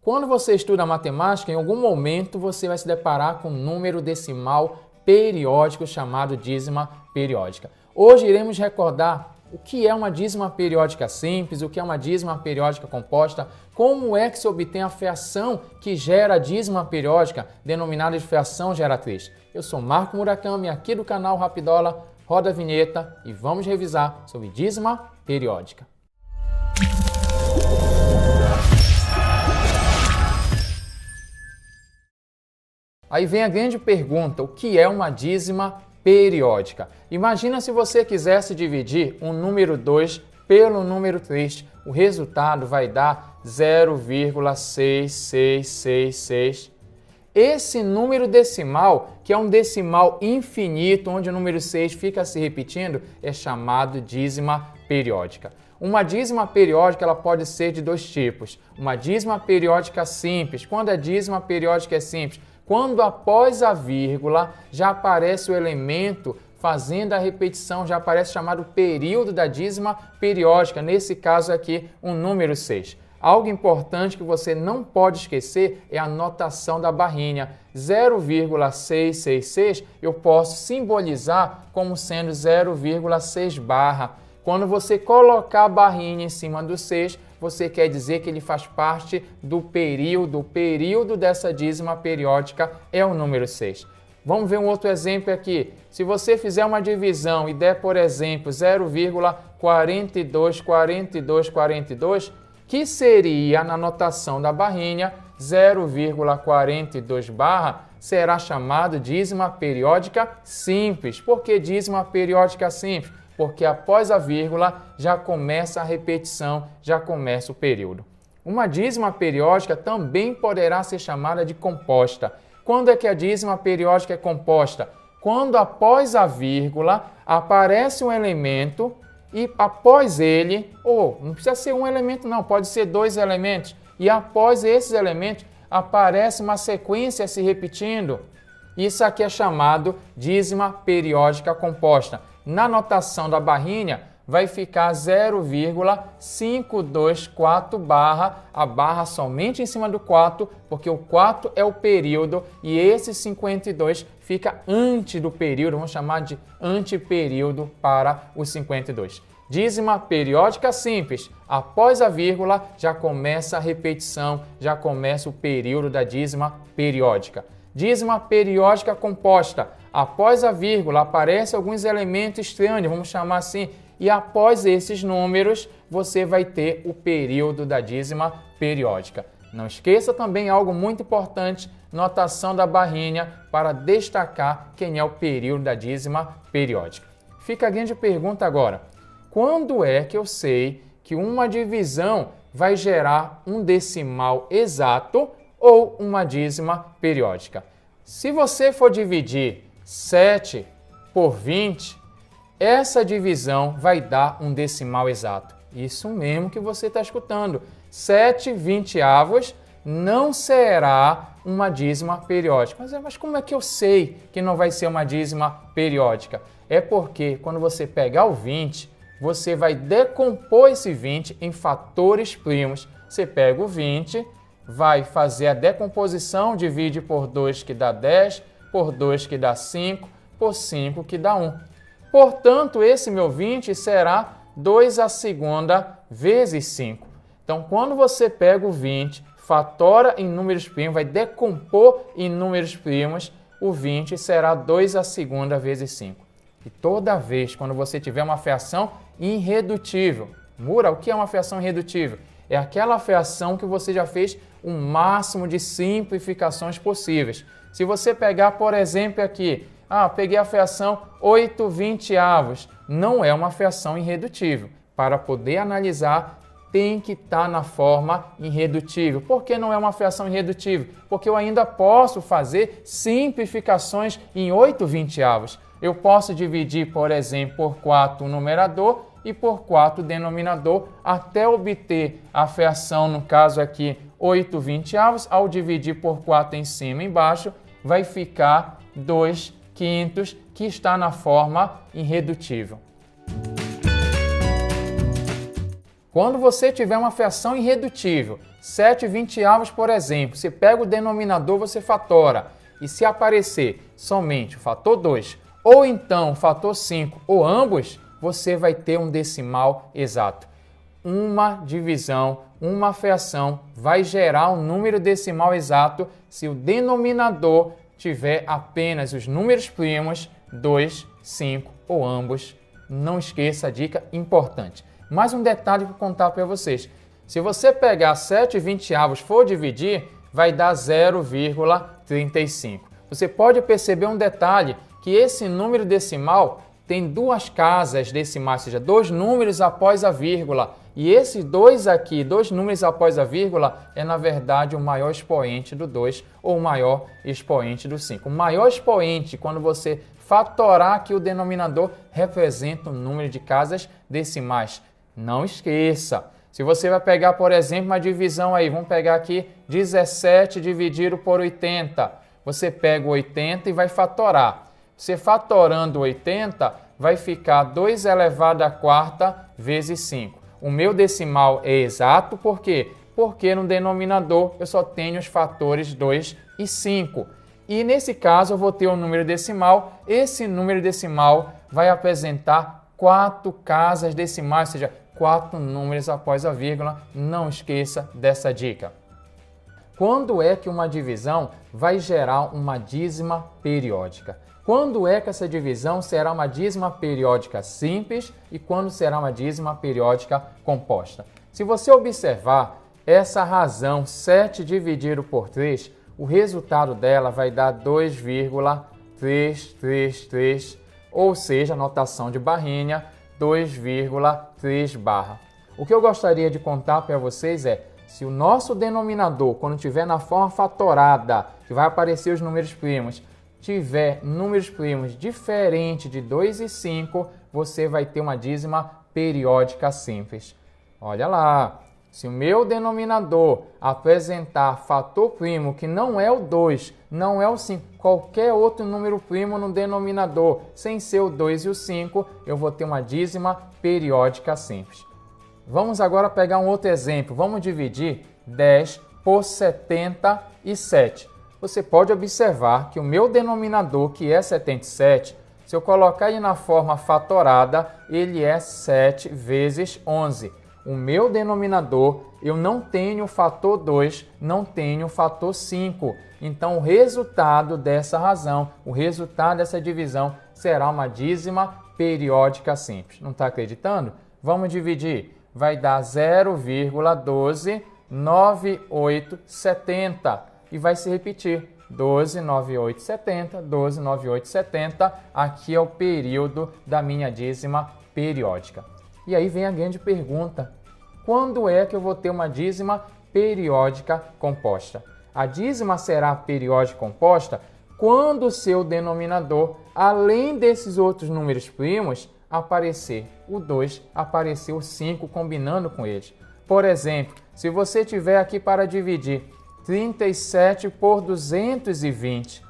Quando você estuda matemática, em algum momento você vai se deparar com um número decimal periódico chamado dízima periódica. Hoje iremos recordar o que é uma dízima periódica simples, o que é uma dízima periódica composta, como é que se obtém a fração que gera a dízima periódica, denominada de fração geratriz. Eu sou Marco Murakami, aqui do canal Rapidola. Roda a vinheta e vamos revisar sobre dízima periódica. Aí vem a grande pergunta, o que é uma dízima periódica? Imagina se você quisesse dividir um número 2 pelo número 3, o resultado vai dar 0,6666. Esse número decimal, que é um decimal infinito, onde o número 6 fica se repetindo, é chamado dízima periódica. Uma dízima periódica ela pode ser de dois tipos. Uma dízima periódica simples. Quando a dízima periódica é simples? Quando após a vírgula já aparece o elemento fazendo a repetição, já aparece chamado período da dízima periódica, nesse caso aqui, um número 6. Algo importante que você não pode esquecer é a notação da barrinha. 0,666 eu posso simbolizar como sendo 0,6 barra. Quando você colocar a barrinha em cima do 6, você quer dizer que ele faz parte do período. O período dessa dízima periódica é o número 6. Vamos ver um outro exemplo aqui. Se você fizer uma divisão e der, por exemplo, 0,424242, que seria, na notação da barrinha, 0,42 barra, será chamado dízima periódica simples. Por que dízima periódica simples? Porque após a vírgula já começa a repetição, já começa o período. Uma dízima periódica também poderá ser chamada de composta. Quando é que a dízima periódica é composta? Quando após a vírgula aparece um elemento e após ele, não precisa ser um elemento não, pode ser dois elementos, e após esses elementos aparece uma sequência se repetindo. Isso aqui é chamado dízima periódica composta. Na notação da barrinha vai ficar 0,524 barra, a barra somente em cima do 4, porque o 4 é o período e esse 52 fica antes do período, vamos chamar de anteperíodo para o 52. Dízima periódica simples, após a vírgula já começa a repetição, já começa o período da dízima periódica. Dízima periódica composta, após a vírgula aparecem alguns elementos estranhos, vamos chamar assim, e após esses números você vai ter o período da dízima periódica. Não esqueça também algo muito importante, notação da barrinha para destacar quem é o período da dízima periódica. Fica a grande pergunta agora, quando é que eu sei que uma divisão vai gerar um decimal exato ou uma dízima periódica? Se você for dividir 7 por 20, essa divisão vai dar um decimal exato. Isso mesmo que você está escutando. 7/20 não será uma dízima periódica. Mas como é que eu sei que não vai ser uma dízima periódica? É porque quando você pegar o 20, você vai decompor esse 20 em fatores primos. Você pega o 20, vai fazer a decomposição, divide por 2 que dá 10, por 2 que dá 5, por 5 que dá 1. Portanto, esse meu 20 será 2/2 vezes 5. Então, quando você pega o 20, fatora em números primos, vai decompor em números primos, o 20 será 2/2 vezes 5. E toda vez quando você tiver uma fração irredutível, Mura, o que é uma fração irredutível? É aquela fração que você já fez o máximo de simplificações possíveis. Se você pegar, por exemplo, aqui, peguei a fração 8/20, não é uma fração irredutível. Para poder analisar, tem que estar na forma irredutível. Por que não é uma fração irredutível? Porque eu ainda posso fazer simplificações em 8/20. Eu posso dividir, por exemplo, por 4 o numerador e por 4 o denominador, até obter a fração, no caso aqui, 8/20. Ao dividir por 4 em cima e embaixo, vai ficar 2/5, que está na forma irredutível. Quando você tiver uma fração irredutível, 7/20, por exemplo, você pega o denominador, você fatora. E se aparecer somente o fator 2, ou então o fator 5, ou ambos, você vai ter um decimal exato. Uma divisão, uma fração vai gerar um número decimal exato se o denominador tiver apenas os números primos 2, 5 ou ambos. Não esqueça a dica importante. Mais um detalhe que eu vou contar para vocês. Se você pegar 7/20 e for dividir, vai dar 0,35. Você pode perceber um detalhe, que esse número decimal tem duas casas decimais, ou seja, dois números após a vírgula. E esses dois aqui, dois números após a vírgula, é na verdade o maior expoente do 2 ou o maior expoente do 5. O maior expoente, quando você fatorar aqui o denominador, representa o número de casas decimais. Não esqueça. Se você vai pegar, por exemplo, uma divisão aí, vamos pegar aqui 17 dividido por 80. Você pega o 80 e vai fatorar. Você fatorando 80, vai ficar 2 elevado à quarta vezes 5. O meu decimal é exato, por quê? Porque no denominador eu só tenho os fatores 2 e 5. E nesse caso eu vou ter um número decimal. Esse número decimal vai apresentar 4 casas decimais, ou seja, 4 números após a vírgula. Não esqueça dessa dica. Quando é que uma divisão vai gerar uma dízima periódica? Quando é que essa divisão será uma dízima periódica simples e quando será uma dízima periódica composta? Se você observar essa razão 7 dividido por 3, o resultado dela vai dar 2,333, ou seja, notação de barrinha, 2,3 barra. O que eu gostaria de contar para vocês é, se o nosso denominador, quando estiver na forma fatorada, que vai aparecer os números primos, tiver números primos diferentes de 2 e 5, você vai ter uma dízima periódica simples. Olha lá, se o meu denominador apresentar fator primo que não é o 2, não é o 5, qualquer outro número primo no denominador, sem ser o 2 e o 5, eu vou ter uma dízima periódica simples. Vamos agora pegar um outro exemplo. Vamos dividir 10 por 77. Você pode observar que o meu denominador, que é 77, se eu colocar ele na forma fatorada, ele é 7 vezes 11. O meu denominador, eu não tenho o fator 2, não tenho o fator 5. Então, o resultado dessa razão, o resultado dessa divisão, será uma dízima periódica simples. Não está acreditando? Vamos dividir. Vai dar 0,129870 e vai se repetir. 129870, 129870, aqui é o período da minha dízima periódica. E aí vem a grande pergunta, quando é que eu vou ter uma dízima periódica composta? A dízima será periódica composta quando o seu denominador, além desses outros números primos, aparecer o 2, aparecer o 5 combinando com eles. Por exemplo, se você tiver aqui para dividir 37 por 220,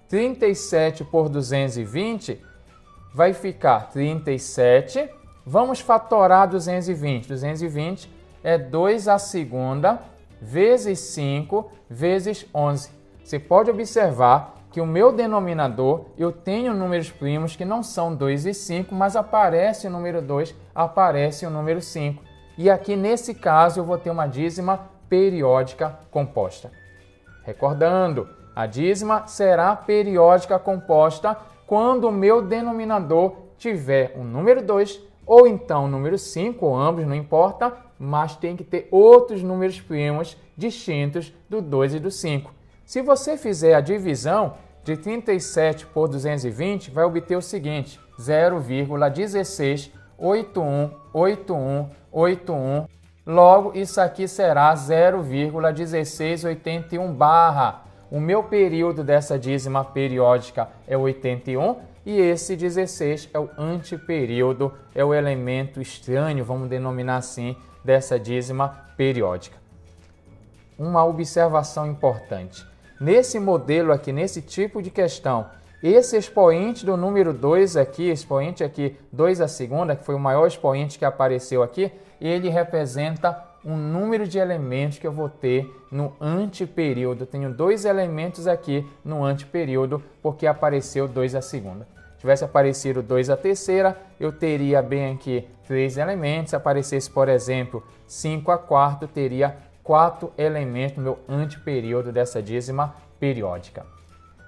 37 por 220 vai ficar 37, vamos fatorar 220, 220 é 2 à segunda vezes 5 vezes 11. Você pode observar que o meu denominador, eu tenho números primos que não são 2 e 5, mas aparece o número 2, aparece o número 5. E aqui nesse caso eu vou ter uma dízima periódica composta. Recordando, a dízima será periódica composta quando o meu denominador tiver o número 2 ou então o número 5, ou ambos, não importa, mas tem que ter outros números primos distintos do 2 e do 5. Se você fizer a divisão de 37 por 220, vai obter o seguinte, 0,16818181. Logo, isso aqui será 0,1681 barra. O meu período dessa dízima periódica é 81 e esse 16 é o antiperíodo, é o elemento estranho, vamos denominar assim, dessa dízima periódica. Uma observação importante. Nesse modelo aqui, nesse tipo de questão, esse expoente do número 2 aqui, expoente aqui 2 à segunda, que foi o maior expoente que apareceu aqui, ele representa um número de elementos que eu vou ter no anteperíodo. Tenho 2 elementos aqui no anteperíodo, porque apareceu 2 a segunda. Se tivesse aparecido 2 a terceira, eu teria bem aqui 3 elementos. Se aparecesse, por exemplo, 5 a quarto, teria 4 elementos no meu anteperíodo dessa dízima periódica.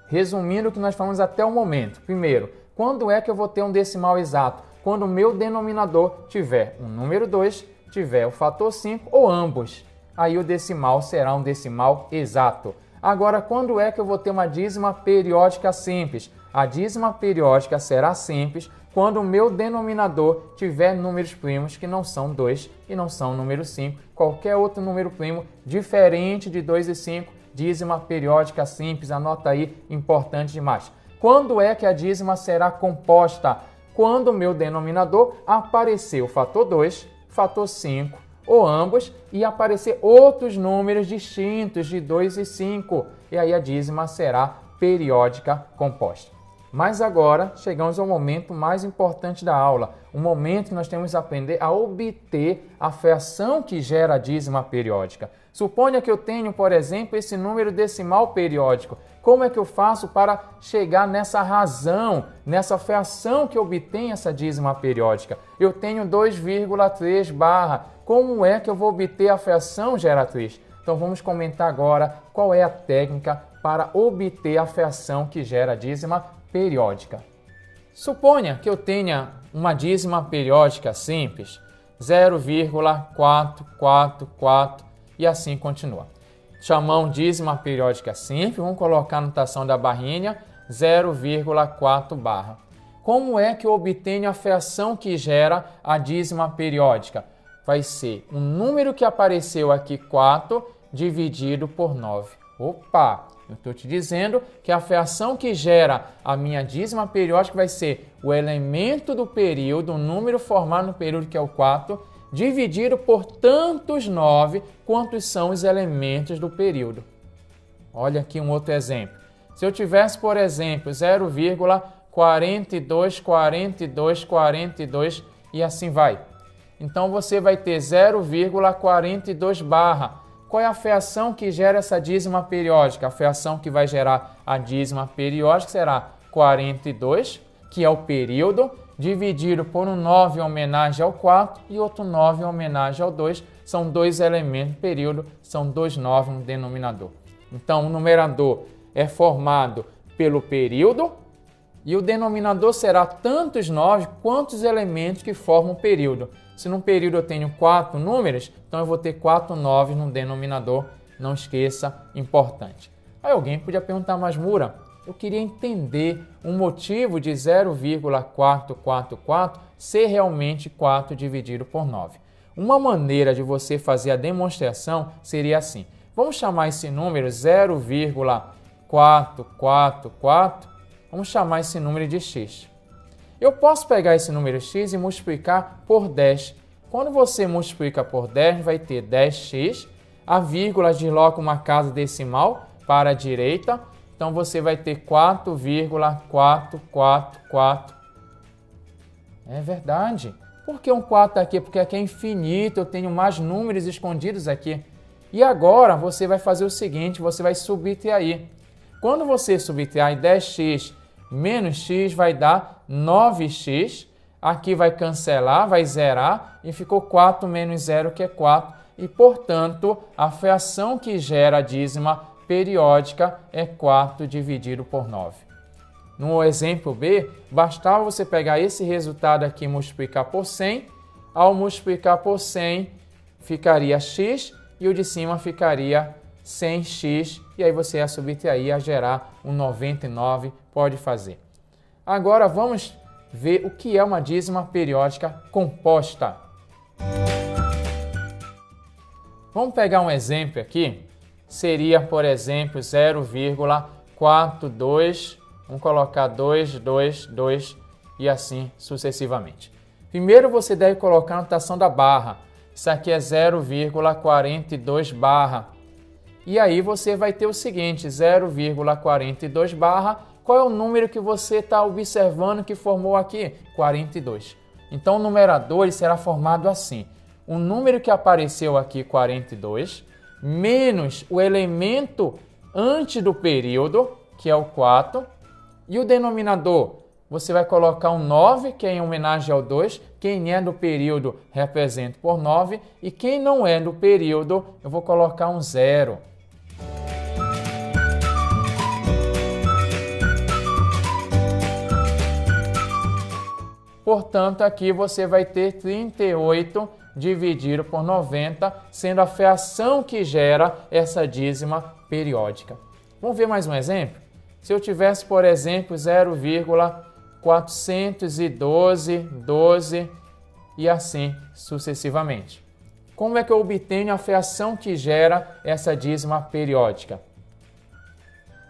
Resumindo o que nós falamos até o momento. Primeiro, quando é que eu vou ter um decimal exato? Quando o meu denominador tiver um número 2, tiver o fator 5 ou ambos. Aí o decimal será um decimal exato. Agora, quando é que eu vou ter uma dízima periódica simples? A dízima periódica será simples quando o meu denominador tiver números primos que não são 2 e não são número 5. Qualquer outro número primo diferente de 2 e 5, dízima periódica simples. Anota aí, importante demais. Quando é que a dízima será composta? Quando o meu denominador aparecer o fator 2, fator 5 ou ambos e aparecer outros números distintos de 2 e 5. E aí a dízima será periódica composta. Mas agora chegamos ao momento mais importante da aula, o momento que nós temos que aprender a obter a fração que gera a dízima periódica. Suponha que eu tenho, por exemplo, esse número decimal periódico. Como é que eu faço para chegar nessa razão, nessa fração que obtém essa dízima periódica? Eu tenho 2,3 barra. Como é que eu vou obter a fração geratriz? Então vamos comentar agora qual é a técnica para obter a fração que gera a dízima periódica. Suponha que eu tenha uma dízima periódica simples, 0,444 e assim continua. Chamamos dízima periódica simples, vamos colocar a notação da barrinha, 0,4 barra. Como é que eu obtenho a fração que gera a dízima periódica? Vai ser um número que apareceu aqui, 4, dividido por 9. Opa! Eu estou te dizendo que a fração que gera a minha dízima periódica vai ser o elemento do período, o número formado no período que é o 4, dividido por tantos 9 quantos são os elementos do período. Olha aqui um outro exemplo. Se eu tivesse, por exemplo, 0,424242 e assim vai. Então você vai ter 0,42 barra. Qual é a fração que gera essa dízima periódica? A fração que vai gerar a dízima periódica será 42, que é o período, dividido por um 9 em homenagem ao 4 e outro 9 em homenagem ao 2. São 2 elementos do período, são 2 9 no denominador. Então, o numerador é formado pelo período e o denominador será tantos 9 quantos elementos que formam o período. Se no período eu tenho 4 números, então eu vou ter 4 9 no denominador. Não esqueça, importante. Aí alguém podia perguntar, mas Mura, eu queria entender o motivo de 0,444 ser realmente 4 dividido por 9. Uma maneira de você fazer a demonstração seria assim. Vamos chamar esse número 0,444, vamos chamar esse número de x. Eu posso pegar esse número x e multiplicar por 10. Quando você multiplica por 10, vai ter 10x. A vírgula desloca uma casa decimal para a direita. Então, você vai ter 4,444. É verdade. Por que um 4 aqui? Porque aqui é infinito, eu tenho mais números escondidos aqui. E agora, você vai fazer o seguinte, você vai subtrair. Quando você subtrair 10x menos x vai dar 9x, aqui vai cancelar, vai zerar e ficou 4 menos 0 que é 4 e, portanto, a fração que gera a dízima periódica é 4 dividido por 9. No exemplo B, bastava você pegar esse resultado aqui e multiplicar por 100, ao multiplicar por 100 ficaria x e o de cima ficaria 100x, e aí você ia subtrair, ia gerar um 99, pode fazer. Agora vamos ver o que é uma dízima periódica composta. Vamos pegar um exemplo aqui, seria, por exemplo, 0,42, vamos colocar 222 e assim sucessivamente. Primeiro você deve colocar a notação da barra, isso aqui é 0,42 barra. E aí você vai ter o seguinte, 0,42 barra, qual é o número que você está observando que formou aqui? 42. Então o numerador ele será formado assim. o número que apareceu aqui, 42, menos o elemento antes do período, que é o 4, e o denominador, você vai colocar um 9, que é em homenagem ao 2, quem é do período representa por 9, e quem não é do período, eu vou colocar um 0. Portanto, aqui você vai ter 38 dividido por 90, sendo a fração que gera essa dízima periódica. Vamos ver mais um exemplo? Se eu tivesse, por exemplo, 0,412 e assim sucessivamente. Como é que eu obtenho a fração que gera essa dízima periódica?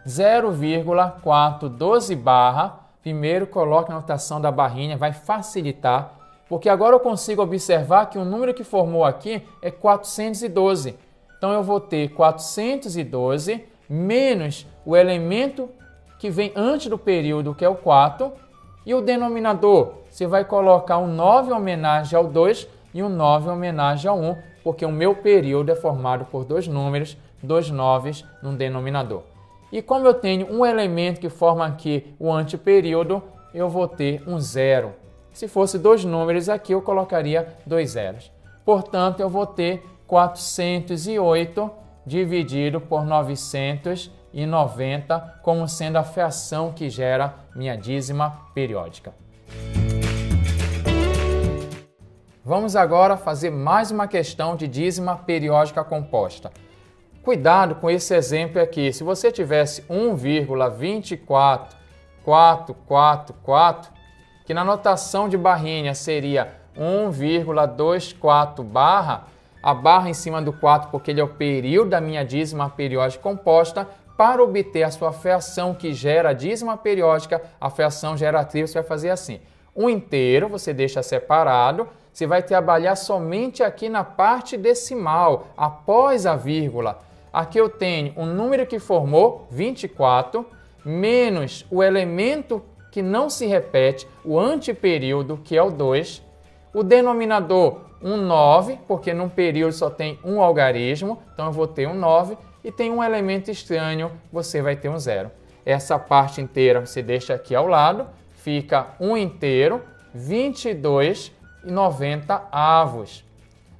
0,412 barra, primeiro coloque a notação da barrinha, vai facilitar, porque agora eu consigo observar que o número que formou aqui é 412. Então eu vou ter 412 menos o elemento que vem antes do período, que é o 4, e o denominador, você vai colocar um 9 em homenagem ao 2 e um 9 em homenagem ao 1, porque o meu período é formado por dois números, dois 9 no denominador. E como eu tenho um elemento que forma aqui o antiperíodo, eu vou ter um 0. Se fosse dois números aqui, eu colocaria dois zeros. Portanto, eu vou ter 408 dividido por 990 como sendo a fração que gera minha dízima periódica. Vamos agora fazer mais uma questão de dízima periódica composta. Cuidado com esse exemplo aqui. Se você tivesse 1,24444, que na notação de barrinha seria 1,24 barra, a barra em cima do 4 porque ele é o período da minha dízima periódica composta, para obter a sua fração que gera a dízima periódica, a fração geratriz, você vai fazer assim. Um inteiro você deixa separado, você vai trabalhar somente aqui na parte decimal, após a vírgula. Aqui eu tenho um número que formou 24, menos o elemento que não se repete, o antiperíodo, que é o 2. O denominador, um 9, porque num período só tem um algarismo, então eu vou ter um 9. E tem um elemento estranho, você vai ter um 0. Essa parte inteira você deixa aqui ao lado, fica 1 inteiro, 22 e 90 avos.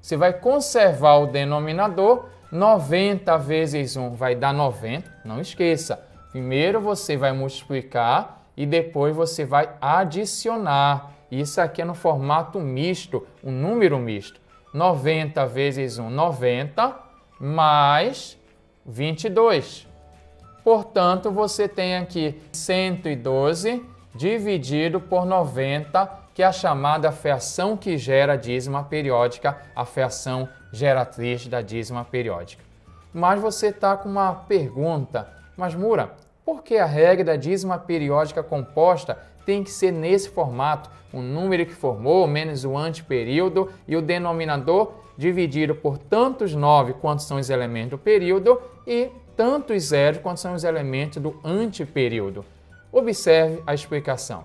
Você vai conservar o denominador, 90 vezes 1 vai dar 90, não esqueça. Primeiro você vai multiplicar e depois você vai adicionar. Isso aqui é no formato misto, um número misto. 90 vezes 1, 90, mais 22. Portanto, você tem aqui 112 dividido por 90, que é a chamada fração que gera a dízima periódica, a fração geratriz da dízima periódica. Mas você está com uma pergunta, mas Mura, por que a regra da dízima periódica composta tem que ser nesse formato? O número que formou menos o antiperíodo e o denominador dividido por tantos 9 quantos são os elementos do período e tantos zeros quantos são os elementos do antiperíodo. Observe a explicação.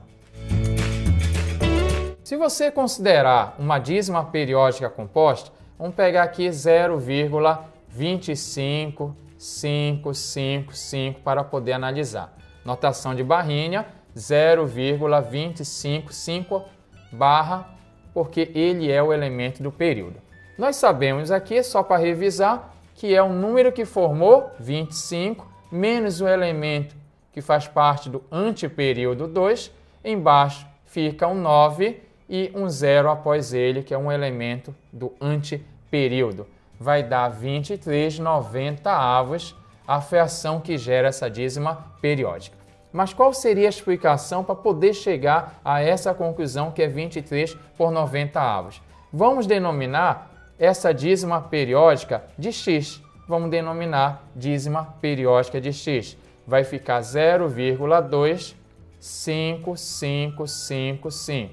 Se você considerar uma dízima periódica composta, vamos pegar aqui 0,25555 para poder analisar. Notação de barrinha, 0,255 barra, porque ele é o elemento do período. Nós sabemos aqui, só para revisar, que é um número que formou 25, menos o elemento que faz parte do antiperíodo 2, embaixo fica um 9 e um 0 após ele, que é um elemento do antiperíodo. Vai dar 23,90 avos, a fração que gera essa dízima periódica. Mas qual seria a explicação para poder chegar a essa conclusão que é 23 por 90 avos? Vamos denominar essa dízima periódica de x. Vamos denominar dízima periódica de x. Vai ficar 0,25555.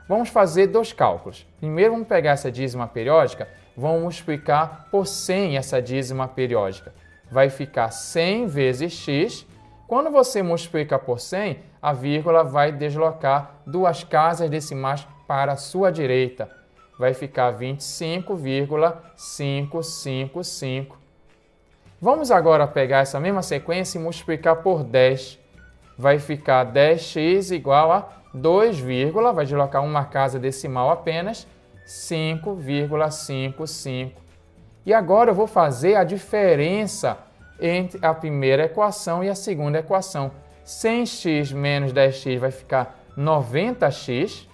Vamos fazer dois cálculos. Primeiro vamos pegar essa dízima periódica, vamos multiplicar por 100 essa dízima periódica. Vai ficar 100 vezes x. Quando você multiplica por 100, a vírgula vai deslocar duas casas decimais para a sua direita. vai ficar 25,555. Vamos agora pegar essa mesma sequência e multiplicar por 10. Vai ficar 10x igual a 2, vai deslocar uma casa decimal apenas, 5,55. E agora eu vou fazer a diferença entre a primeira equação e a segunda equação. 100x menos 10x vai ficar 90x.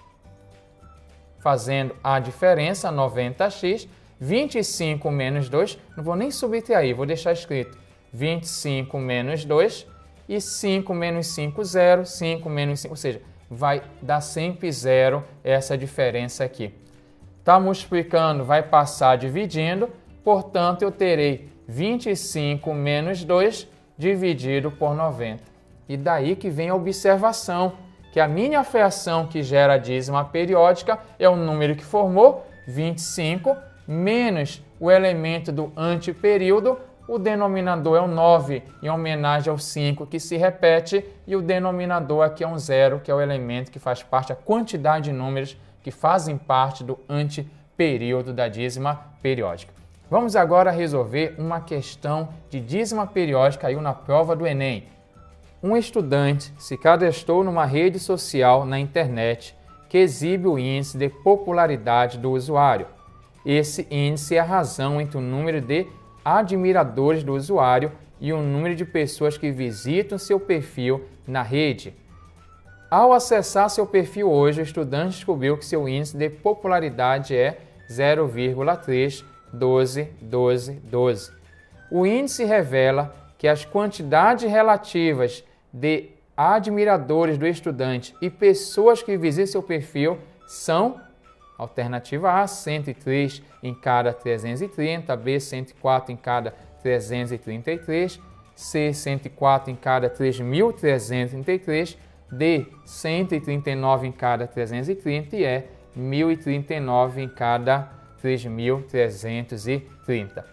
Fazendo a diferença, 90x. 25 menos 2, não vou nem subtrair, vou deixar escrito 25 menos 2 e 5 menos 5, 0, 5 menos 5, ou seja, vai dar sempre 0 essa diferença aqui. Está multiplicando, vai passar dividindo, portanto eu terei 25 menos 2 dividido por 90. E daí que vem a observação, que a minha fração que gera a dízima periódica é o número que formou, 25, menos o elemento do anteperíodo, o denominador é o 9, em homenagem ao 5 que se repete, e o denominador aqui é um 0, que é o elemento que faz parte da quantidade de números que fazem parte do anteperíodo da dízima periódica. Vamos agora resolver uma questão de dízima periódica caiu na prova do Enem. Um estudante se cadastrou numa rede social na internet que exibe o índice de popularidade do usuário. Esse índice é a razão entre o número de admiradores do usuário e o número de pessoas que visitam seu perfil na rede. Ao acessar seu perfil hoje, o estudante descobriu que seu índice de popularidade é 0,31212. O índice revela que as quantidades relativas de admiradores do estudante e pessoas que visitam seu perfil são: alternativa A, 103 em cada 330, B, 104 em cada 333, C, 104 em cada 3.333, D, 139 em cada 330 e E, 1.039 em cada 3.330.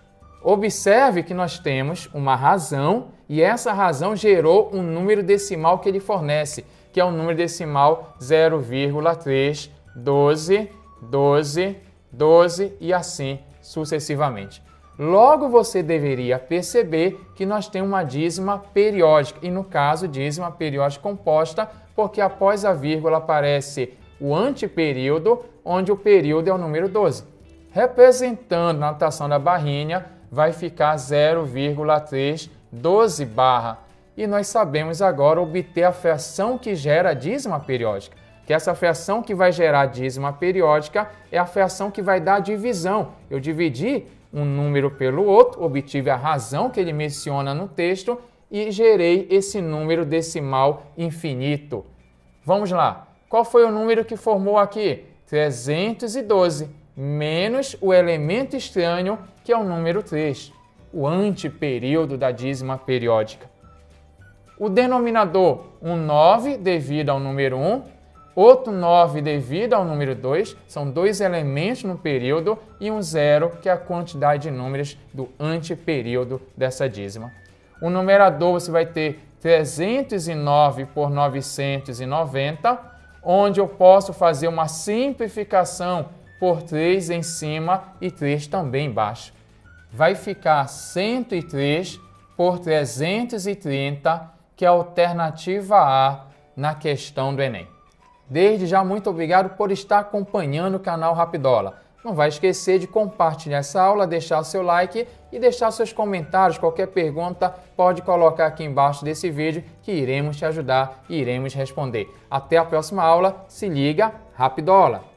Observe que nós temos uma razão e essa razão gerou um número decimal que ele fornece, que é o número decimal 0,312, 12, 12 e assim sucessivamente. Logo, você deveria perceber que nós temos uma dízima periódica, e no caso, dízima periódica composta, porque após a vírgula aparece o anteperíodo, onde o período é o número 12. Representando na notação da barrinha, vai ficar 0,312 barra. E nós sabemos agora obter a fração que gera a dízima periódica. Que essa fração que vai gerar a dízima periódica é a fração que vai dar a divisão. Eu dividi um número pelo outro, obtive a razão que ele menciona no texto e gerei esse número decimal infinito. Vamos lá. Qual foi o número que formou aqui? 312, menos o elemento estranho, que é o número 3, o anteperíodo da dízima periódica. O denominador, um 9 devido ao número 1, outro 9 devido ao número 2, são dois elementos no período, e um 0, que é a quantidade de números do anteperíodo dessa dízima. O numerador você vai ter 309 por 990, onde eu posso fazer uma simplificação por 3 em cima e 3 também embaixo. Vai ficar 103 por 330, que é a alternativa A na questão do Enem. Desde já, muito obrigado por estar acompanhando o canal Rapidola. Não vai esquecer de compartilhar essa aula, deixar o seu like e deixar seus comentários. Qualquer pergunta pode colocar aqui embaixo desse vídeo que iremos te ajudar e iremos responder. Até a próxima aula. Se liga, Rapidola!